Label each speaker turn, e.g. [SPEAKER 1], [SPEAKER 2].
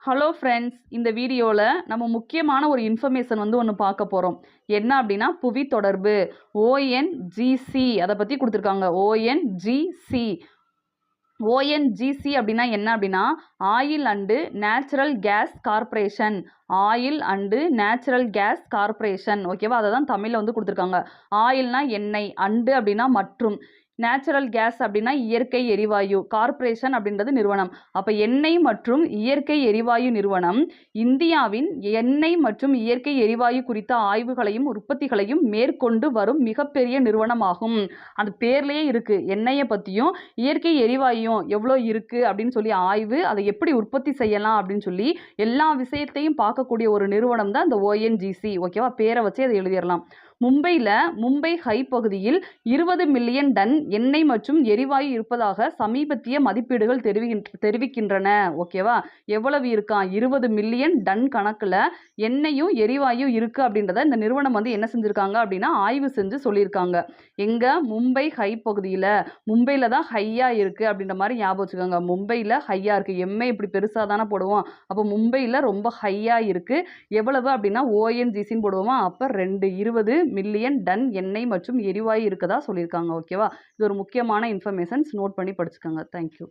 [SPEAKER 1] Hello friends, இந்த வீடியோவில் நம்ம முக்கியமான ஒரு இன்ஃபர்மேஷன் ஒன்று பார்க்க போகிறோம். என்ன அப்படின்னா புவி தொடர்பு ஓஎன்ஜிசி அதை பற்றி கொடுத்துருக்காங்க. ஓஎன்ஜிசி அப்படின்னா என்ன அப்படின்னா oil and natural gas corporation. Oil and natural gas corporation, ஓகேவா? அதை தான் தமிழில் கொடுத்துருக்காங்க. ஆயில்னா எண்ணெய், அண்டு அப்படின்னா மற்றும், நேச்சுரல் கேஸ் அப்படின்னா இயற்கை எரிவாயு, கார்ப்பரேஷன் அப்படின்றது நிறுவனம். அப்போ எண்ணெய் மற்றும் இயற்கை எரிவாயு நிறுவனம் இந்தியாவின் எண்ணெய் மற்றும் இயற்கை எரிவாயு குறித்த ஆய்வுகளையும் உற்பத்திகளையும் மேற்கொண்டு வரும் மிகப்பெரிய நிறுவனமாகும். அந்த பேர்லேயே இருக்குது, எண்ணெயை பற்றியும் இயற்கை எரிவாயும் எவ்வளோ இருக்குது அப்படின்னு சொல்லி ஆய்வு, அதை எப்படி உற்பத்தி செய்யலாம் அப்படின்னு சொல்லி எல்லா விஷயத்தையும் பார்க்கக்கூடிய ஒரு நிறுவனம் தான் இந்த ஓஎன்ஜிசி, ஓகேவா? பேரை வச்சு அதை எழுதிடலாம். மும்பை ஹை பகுதியில் 20 மில்லியன் டன் எண்ணெய் மற்றும் எரிவாயு இருப்பதாக சமீபத்திய மதிப்பீடுகள் தெரிவிக்கின்றன, ஓகேவா? எவ்வளவு இருக்கான்? 20 மில்லியன் டன் கணக்கில் எண்ணெயும் எரிவாயு இருக்குது அப்படின்றத இந்த நிறுவனம் என்ன செஞ்சுருக்காங்க அப்படின்னா ஆய்வு செஞ்சு சொல்லியிருக்காங்க. எங்கே? மும்பை ஹை பகுதியில். மும்பையில் தான் ஹையாக இருக்குது அப்படின்ற மாதிரி ஞாபகம் வச்சுக்கோங்க. மும்பையில் ஹையாக இருக்குது. எம்ஏ இப்படி பெருசாக தானே போடுவோம். அப்போ மும்பையில் ரொம்ப ஹையாக இருக்குது. எவ்வளவு அப்படின்னா ஓஎன்ஜிசின்னு போடுவோமா? அப்போ 20 மில்லியன் டன் எண்ணெய் மற்றும் எரிவாயு இருக்கதா சொல்லியிருக்காங்க, ஓகேவா? இது ஒரு முக்கியமான இன்ஃபர்மேஷன்ஸ், நோட் பண்ணி படிச்சுக்கோங்க. தேங்க்யூ.